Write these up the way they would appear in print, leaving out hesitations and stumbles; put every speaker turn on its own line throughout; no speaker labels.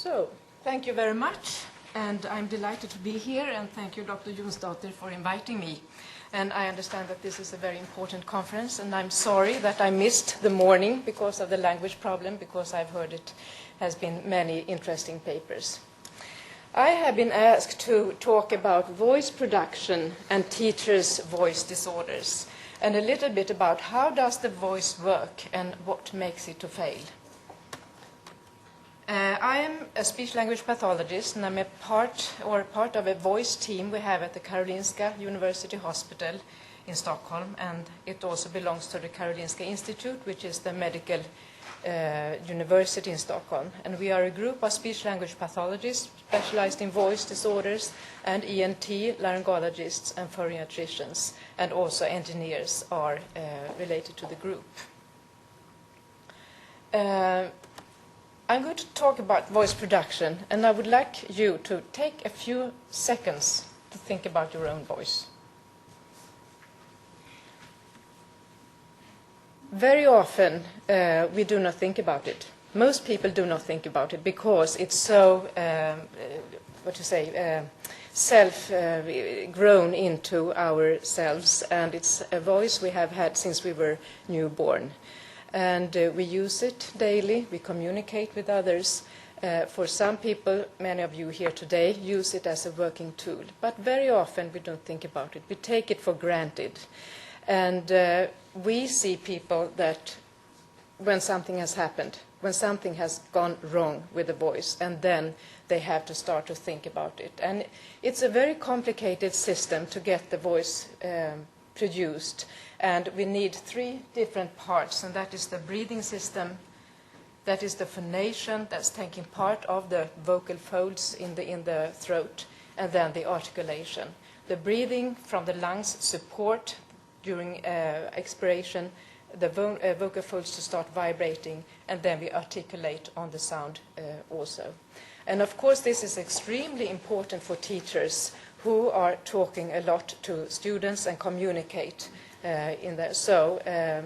So, thank you very much, and I'm delighted to be here, and thank you, Dr. Jonsdottir, for inviting me. And I understand that this is a very important conference, and I'm sorry that I missed the morning because of the language problem, because I've heard it has been many interesting papers. I have been asked to talk about voice production and teachers' voice disorders, and a little bit about how does the voice work and what makes it to fail. I am a speech-language pathologist, and I'm a part of a voice team we have at the Karolinska University Hospital in Stockholm, and it also belongs to the Karolinska Institute, which is the medical university in Stockholm. And we are a group of speech-language pathologists specialized in voice disorders, and ENT, laryngologists, and phoneatricians, and also engineers are related to the group. I'm going to talk about voice production, and I would like you to take a few seconds to think about your own voice. Very often, we do not think about it. Most people do not think about it because it's so, self-grown into ourselves, and it's a voice we have had since we were newborn. And we use it daily, we communicate with others. For some people, many of you here today, use it as a working tool. But very often we don't think about it. We take it for granted. And we see people that when something has happened, when something has gone wrong with the voice, and then they have to start to think about it. And it's a very complicated system to get the voice produced. And we need three different parts, and that is the breathing system, that is the phonation, that's taking part of the vocal folds in the throat, and then the articulation. The breathing from the lungs support during expiration the vocal folds to start vibrating, and then we articulate on the sound also. And of course this is extremely important for teachers who are talking a lot to students and communicate in there. So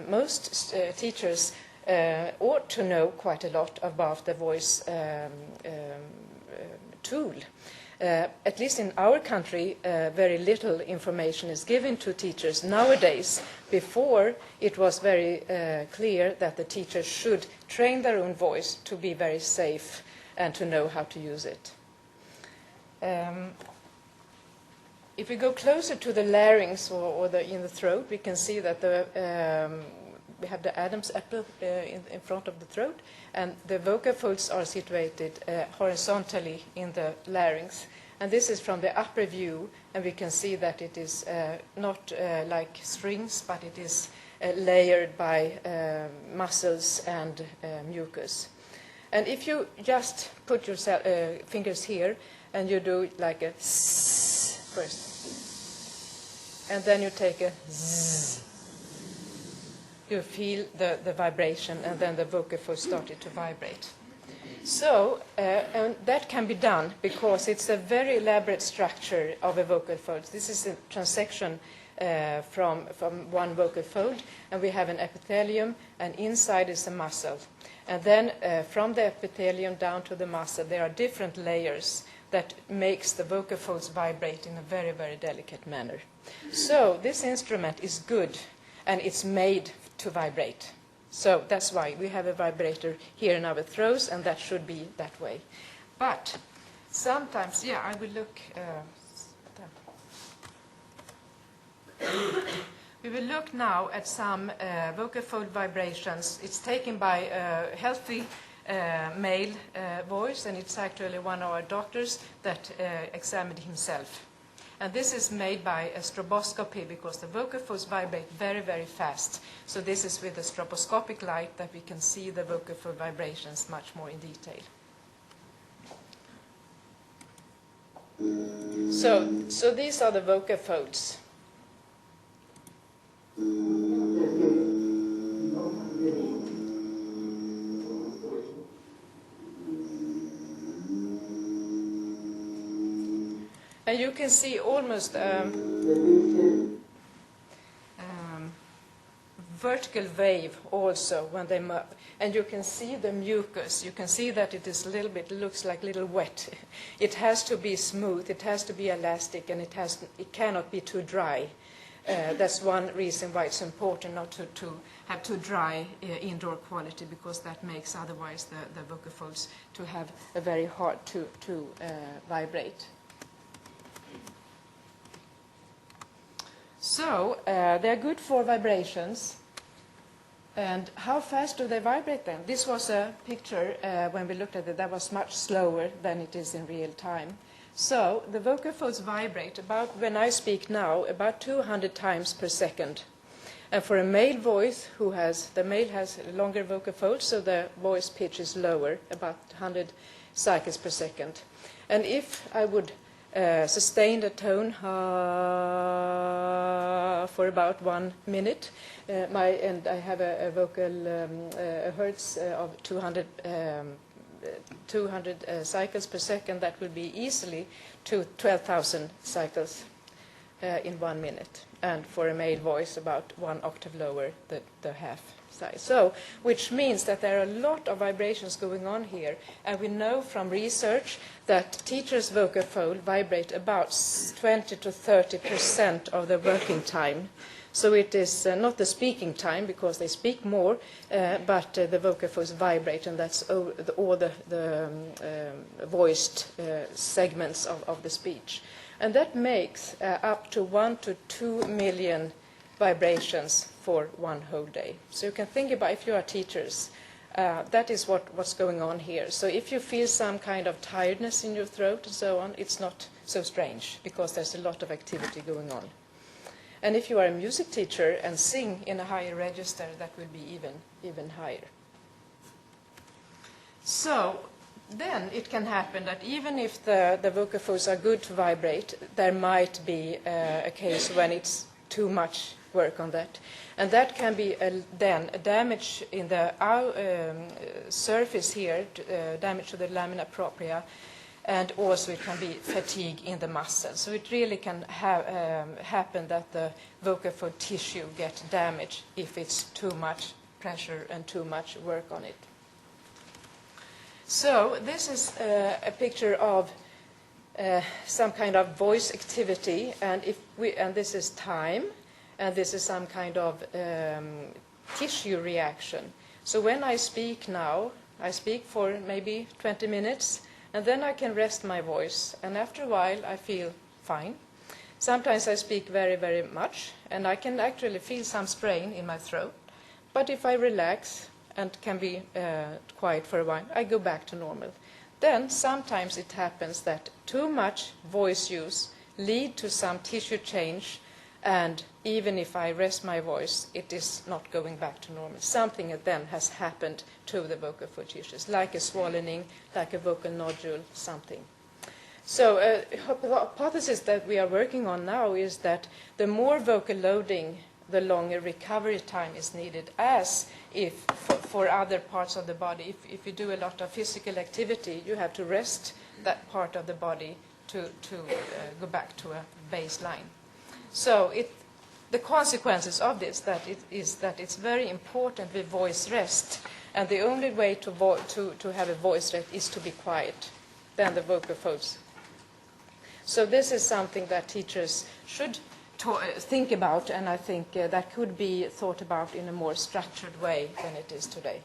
most teachers ought to know quite a lot about the voice tool. At least in our country, very little information is given to teachers nowadays. Before, it was very clear that the teachers should train their own voice to be very safe and to know how to use it. If we go closer to the larynx or in the throat, we can see that we have the Adam's apple in front of the throat, and the vocal folds are situated horizontally in the larynx. And this is from the upper view, and we can see that it is not like strings, but it is layered by muscles and mucus. And if you just put your fingers here, and you do like a s first, and then you take a z, you feel the vibration, and then the vocal folds started to vibrate. So, and that can be done because it's a very elaborate structure of a vocal fold. This is a transection from one vocal fold, and we have an epithelium, and inside is a muscle. And then from the epithelium down to the muscle, there are different layers that makes the vocal folds vibrate in a very, very delicate manner. So this instrument is good, and it's made to vibrate. So that's why we have a vibrator here in our throats, and that should be that way. But sometimes, yeah, I will look. We will look now at some vocal fold vibrations. It's taken by a healthy male voice, and it's actually one of our doctors that examined himself. And this is made by a stroboscopy because the vocal folds vibrate very, very fast. So this is with a stroboscopic light that we can see the vocal fold vibrations much more in detail. So these are the vocal folds. And you can see almost vertical wave also when they move. And you can see the mucus. You can see that it is a little bit, looks like a little wet. It has to be smooth, it has to be elastic, and it cannot be too dry. That's one reason why it's important not to have too dry indoor quality, because that makes otherwise the vocal folds to have a very hard to vibrate. So they're good for vibrations. And how fast do they vibrate then? This was a picture when we looked at it that was much slower than it is in real time. So the vocal folds vibrate about, when I speak now, about 200 times per second. And for a male voice, the male has longer vocal folds, so the voice pitch is lower, about 100 cycles per second. And if I would sustain the tone for about 1 minute, and I have a vocal a hertz of 200 cycles per second, that will be easily to 12,000 cycles in 1 minute. And for a male voice, about 1 octave lower, the half size. So, which means that there are a lot of vibrations going on here. And we know from research that teachers' vocal fold vibrate about 20 to 30% of their working time. So it is not the speaking time, because they speak more, but the vocal folds vibrate, and that's all the voiced segments of the speech. And that makes up to 1 to 2 million vibrations for one whole day. So you can think about, if you are teachers, that is what's going on here. So if you feel some kind of tiredness in your throat and so on, it's not so strange, because there's a lot of activity going on. And if you are a music teacher and sing in a higher register, that will be even higher. So then it can happen that even if the vocal folds are good to vibrate, there might be a case when it's too much work on that. And that can be then a damage in the surface here, damage to the lamina propria, and also it can be fatigue in the muscle. So it really can happen that the vocal fold tissue gets damaged if it's too much pressure and too much work on it. So this is a picture of some kind of voice activity, and this is time, and this is some kind of tissue reaction. So when I speak now, I speak for maybe 20 minutes, and then I can rest my voice, and after a while I feel fine. Sometimes I speak very, very much, and I can actually feel some strain in my throat. But if I relax and can be quiet for a while, I go back to normal. Then sometimes it happens that too much voice use leads to some tissue change, and even if I rest my voice, it is not going back to normal. Something then has happened to the vocal fold tissues, like a swallowing, like a vocal nodule, something. So a hypothesis that we are working on now is that the more vocal loading, the longer recovery time is needed, as if for other parts of the body. If you do a lot of physical activity, you have to rest that part of the body to go back to a baseline. So the consequences of this is that it's very important with voice rest, and the only way to have a voice rest is to be quiet, then the vocal folds. So this is something that teachers should think about, and I think that could be thought about in a more structured way than it is today.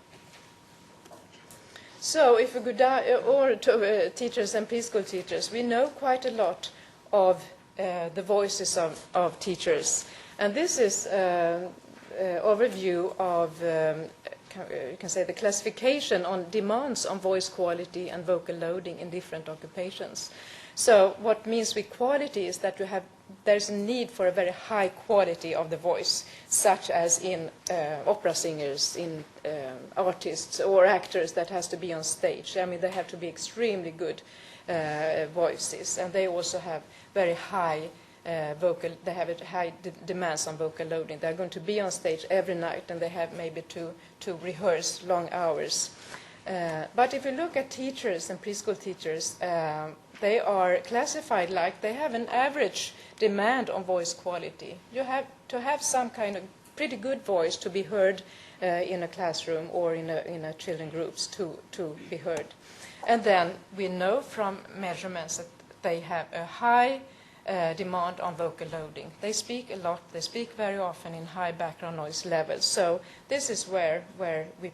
So if we go down, or to teachers and preschool teachers, we know quite a lot of the voices of teachers. And this is an overview of, you can say, the classification on demands on voice quality and vocal loading in different occupations. So what means with quality is that there's a need for a very high quality of the voice, such as in opera singers, in artists or actors that has to be on stage. I mean, they have to be extremely good voices, and they also have very high they have a high demands on vocal loading. They're going to be on stage every night, and they have maybe to rehearse long hours. But if you look at teachers and preschool teachers, they are classified like they have an average demand on voice quality. You have to have some kind of pretty good voice to be heard in a classroom or in a children groups to be heard. And then we know from measurements that they have a high demand on vocal loading. They speak a lot, they speak very often in high background noise levels. So this is where we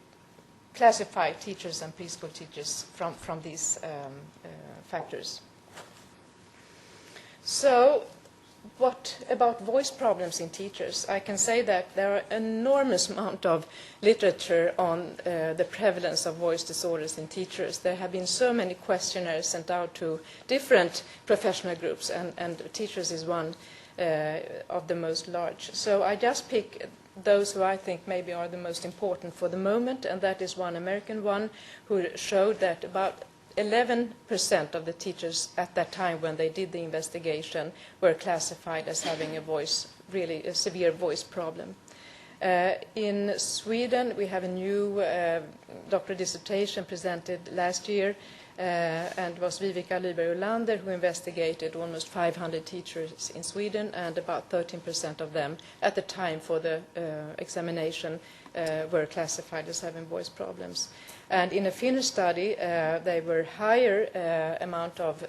classify teachers and preschool teachers from these factors. So what about voice problems in teachers? I can say that there are an enormous amount of literature on the prevalence of voice disorders in teachers. There have been so many questionnaires sent out to different professional groups, and teachers is one of the most large. So I just pick those who I think maybe are the most important for the moment, and that is one American one who showed that about 11% of the teachers at that time when they did the investigation were classified as having really a severe voice problem. In Sweden, we have a new doctoral dissertation presented last year, and was Vivica Lyberg-Olander who investigated almost 500 teachers in Sweden, and about 13% of them at the time for the examination were classified as having voice problems. And in a Finnish study, they were higher amount of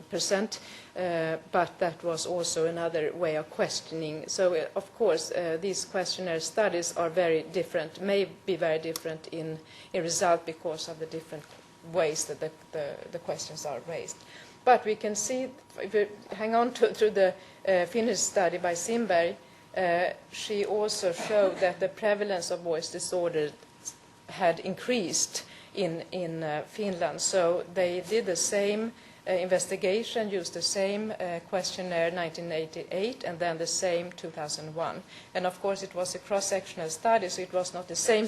percent, but that was also another way of questioning. So, of course, these questionnaire studies are very different, may be very different in result because of the different ways that the questions are raised. But we can see, if we hang on to the Finnish study by Simberg, she also showed that the prevalence of voice disorders had increased in Finland. So they did the same investigation, used the same questionnaire 1988, and then the same 2001. And of course it was a cross-sectional study, so it was not the same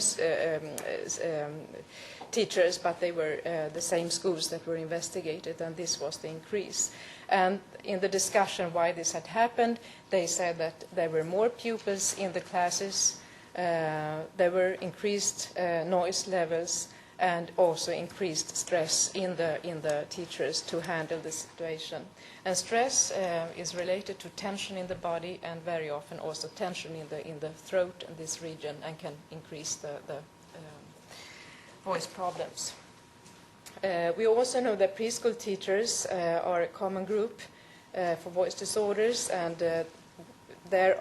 teachers, but they were the same schools that were investigated, and this was the increase. And in the discussion why this had happened, they said that there were more pupils in the classes, there were increased noise levels, and also increased stress in the teachers to handle the situation. And stress is related to tension in the body, and very often also tension in the throat in this region, and can increase the voice problems. We also know that preschool teachers are a common group for voice disorders, and there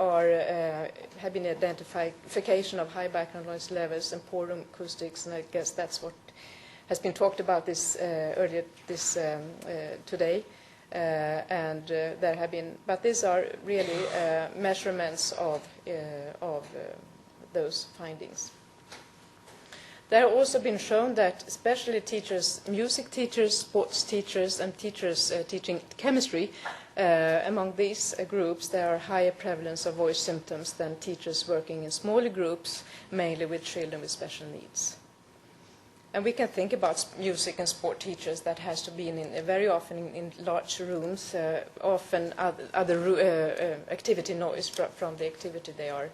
have been identification of high background noise levels and poor room acoustics, and I guess that's what has been talked about earlier today. And there have been, but these are really measurements of those findings. There have also been shown that especially teachers, music teachers, sports teachers, and teachers teaching chemistry, among these groups, there are higher prevalence of voice symptoms than teachers working in smaller groups, mainly with children with special needs. And we can think about music and sport teachers that has to be very often in large rooms, often other activity noise from the activity they are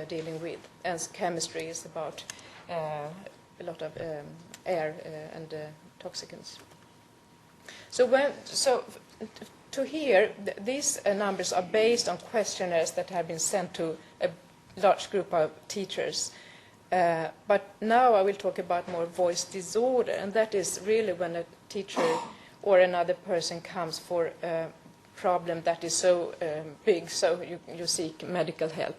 dealing with. And chemistry is about a lot of air and toxicants. To here, these numbers are based on questionnaires that have been sent to a large group of teachers. But now I will talk about more voice disorder, and that is really when a teacher or another person comes for a problem that is so big, so you seek medical help.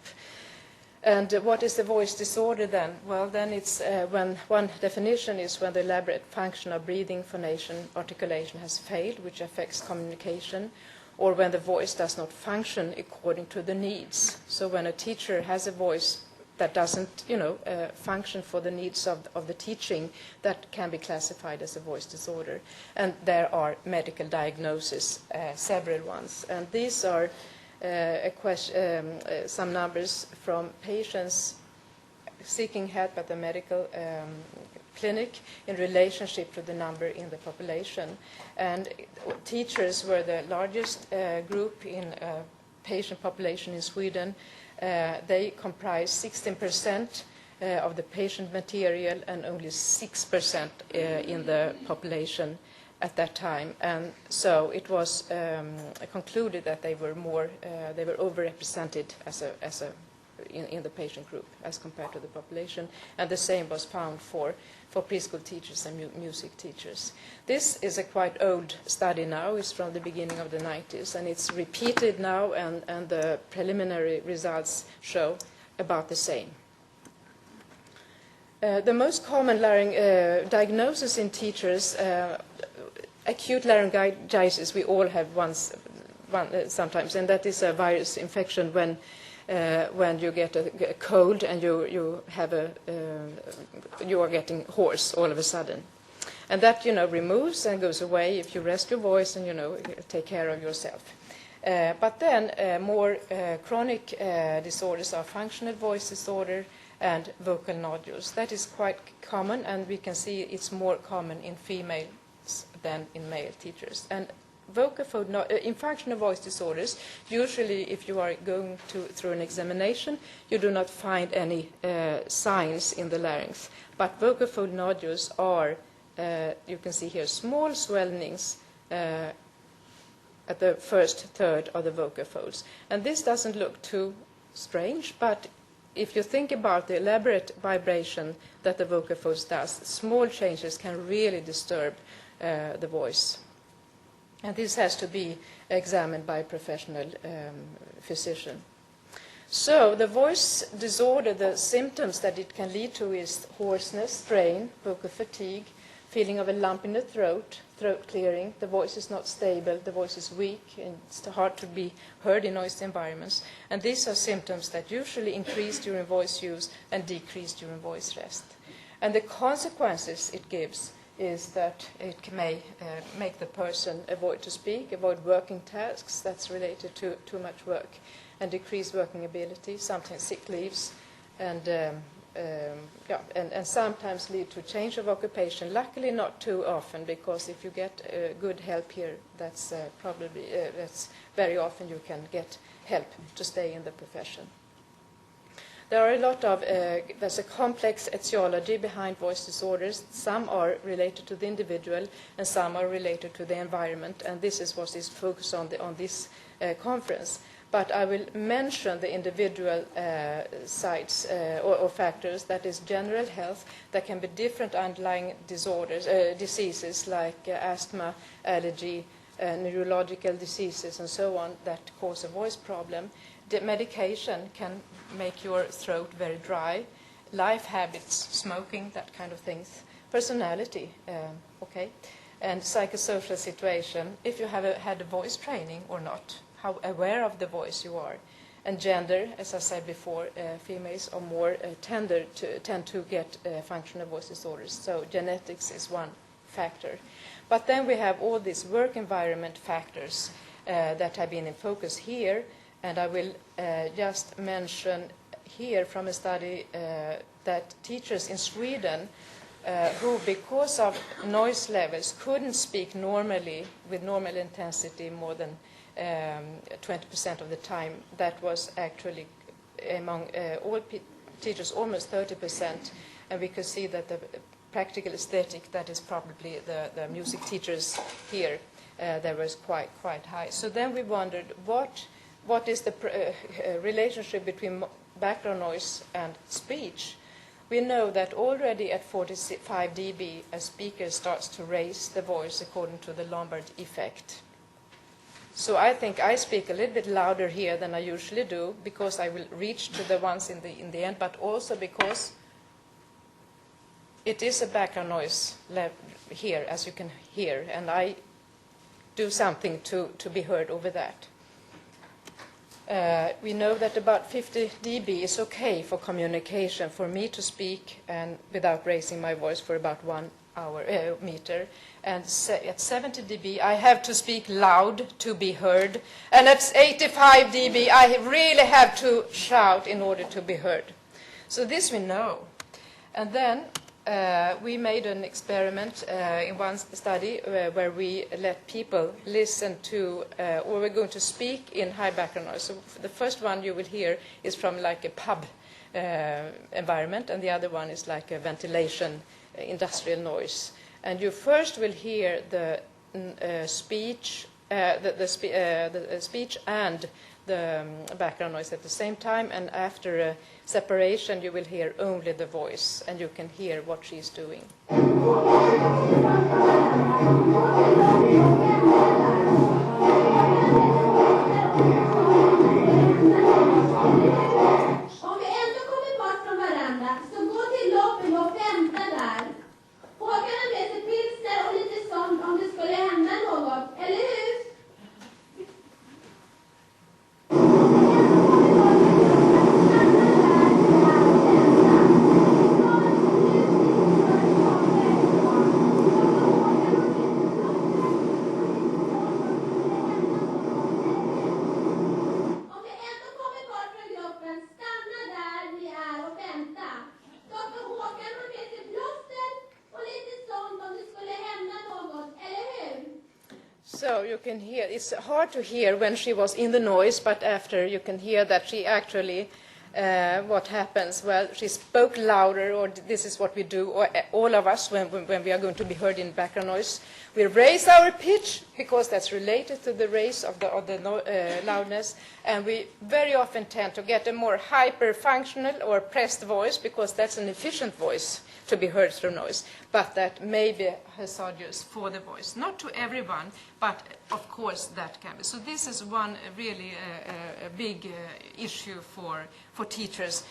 And what is the voice disorder then? Well, then it's when one definition is when the elaborate function of breathing, phonation, articulation has failed, which affects communication, or when the voice does not function according to the needs. So when a teacher has a voice that doesn't, function for the needs of the teaching, that can be classified as a voice disorder. And there are medical diagnoses, several ones. And these are some numbers from patients seeking help at the medical clinic in relationship to the number in the population. And teachers were the largest group in patient population in Sweden. They comprise 16% of the patient material and only 6% in the population at that time, and so it was concluded that they were overrepresented as a in the patient group as compared to the population, and the same was found for preschool teachers and music teachers. This is a quite old study now. It's from the beginning of the 90s, and it's repeated now, and the preliminary results show about the same. The most common diagnosis in teachers, acute laryngitis, we all have sometimes, and that is a virus infection when you get a cold and you are getting hoarse all of a sudden. And that, removes and goes away if you rest your voice and, take care of yourself. But then more chronic disorders are functional voice disorder and vocal nodules. That is quite common, and we can see it's more common in females than in male teachers. And in functional voice disorders, usually if you are going through an examination, you do not find any signs in the larynx. But vocal fold nodules are, you can see here, small swellings at the first third of the vocal folds. And this doesn't look too strange, but if you think about the elaborate vibration that the vocal folds does, small changes can really disturb the voice. And this has to be examined by a professional physician. So the voice disorder, the symptoms that it can lead to is hoarseness, strain, vocal fatigue, feeling of a lump in the throat, throat clearing, the voice is not stable, the voice is weak, and it's hard to be heard in noisy environments. And these are symptoms that usually increase during voice use and decrease during voice rest. And the consequences it gives is that it may make the person avoid to speak, avoid working tasks that's related to too much work, and decrease working ability, sometimes sick leaves, and sometimes lead to change of occupation. Luckily, not too often, because if you get good help here, that's that's very often you can get help to stay in the profession. There are a lot of, there's a complex etiology behind voice disorders. Some are related to the individual and some are related to the environment, and this is what is focused on this conference. But I will mention the individual sites or factors, that is general health. There can be different underlying disorders, diseases like asthma, allergy, neurological diseases and so on that cause a voice problem. The medication can make your throat very dry. Life habits, smoking, that kind of things. Personality, and psychosocial situation, if you have had a voice training or not, how aware of the voice you are. And gender, as I said before, females are more tend to get functional voice disorders. So genetics is one factor. But then we have all these work environment factors that have been in focus here. And I will just mention here from a study that teachers in Sweden who, because of noise levels, couldn't speak normally with normal intensity more than 20% of the time. That was actually among all teachers almost 30%. And we could see that the practical aesthetic, that is probably the music teachers here, that was quite high. So then we wondered what is the relationship between background noise and speech? We know that already at 45 dB, a speaker starts to raise the voice according to the Lombard effect. So I think I speak a little bit louder here than I usually do, because I will reach to the ones in the end, but also because it is a background noise here, as you can hear, and I do something to be heard over that. We know that about 50 dB is okay for communication, for me to speak and without raising my voice for about 1 meter. And at 70 dB, I have to speak loud to be heard. And at 85 dB, I really have to shout in order to be heard. So this we know. And then we made an experiment in one study where we let people listen to, or we're going to speak in high background noise. So the first one you will hear is from like a pub environment, and the other one is like a ventilation industrial noise. And you first will hear the speech, the speech and the background noise at the same time, and after a separation you will hear only the voice, and you can hear what she's doing.
Om vi ändå kommer bort från varandra, så gå till loppen och vänta där. Fåglarna med sig pilsner och lite sånt om det skulle hända något, eller hur?
So you can hear, it's hard to hear when she was in the noise, but after you can hear that she actually, what happens, well, she spoke louder, or this is what we do, or all of us, when we are going to be heard in background noise. We raise our pitch, because that's related to the raise of the loudness, and we very often tend to get a more hyper-functional or pressed voice, because that's an efficient voice to be heard through noise, but that may be hazardous for the voice. Not to everyone, but of course that can be. So this is one really a big issue for teachers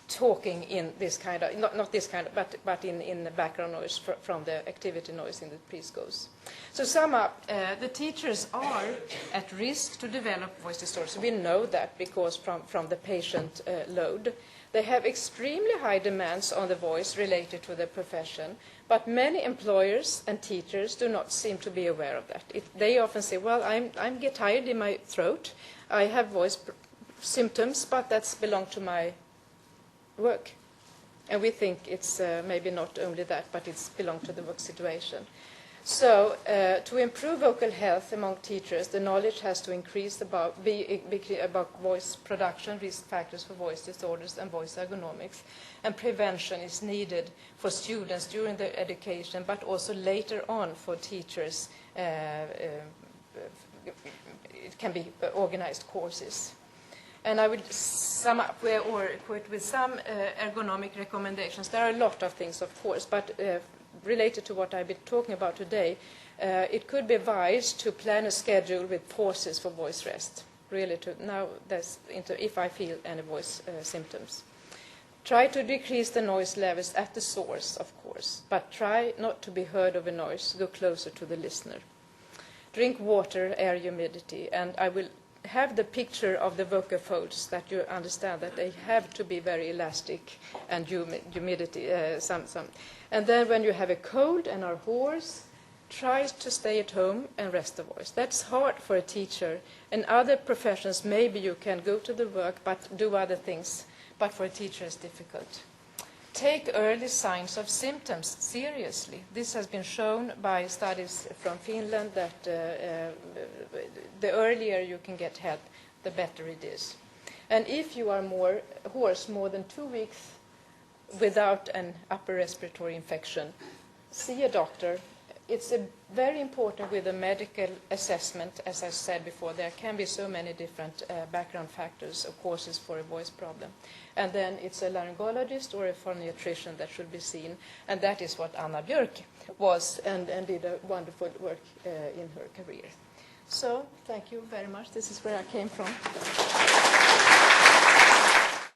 talking in this kind of, not this kind of, but in the background noise from the activity noise in the preschools. So sum up, the teachers are at risk to develop voice distortion. We know that because from the patient load. They have extremely high demands on the voice related to the profession, but many employers and teachers do not seem to be aware of that. They often say, well, I get tired in my throat, I have voice symptoms, but that's belong to my work. And we think it's maybe not only that, but it's belong to the work situation. So to improve vocal health among teachers, the knowledge has to increase about voice production, risk factors for voice disorders, and voice ergonomics. And prevention is needed for students during their education, but also later on for teachers. It can be organized courses. And I would sum up with some ergonomic recommendations. There are a lot of things, of course, but related to what I've been talking about today, it could be wise to plan a schedule with pauses for voice rest, really if I feel any voice symptoms. Try to decrease the noise levels at the source, of course, but try not to be heard of a noise. Go closer to the listener. Drink water, air humidity, and I will have the picture of the vocal folds that you understand that they have to be very elastic and humidity, And then when you have a cold and are hoarse, try to stay at home and rest the voice. That's hard for a teacher. In other professions, maybe you can go to the work but do other things, but for a teacher it's difficult. Take early signs of symptoms seriously. This has been shown by studies from Finland that the earlier you can get help, the better it is. And if you are hoarse more than 2 weeks without an upper respiratory infection, see a doctor. It's very important with a medical assessment. As I said before, there can be so many different background factors or causes for a voice problem. And then it's a laryngologist or a phoniatrician that should be seen. And that is what Anna Björk was and did a wonderful work in her career. So thank you very much. This is where I came from.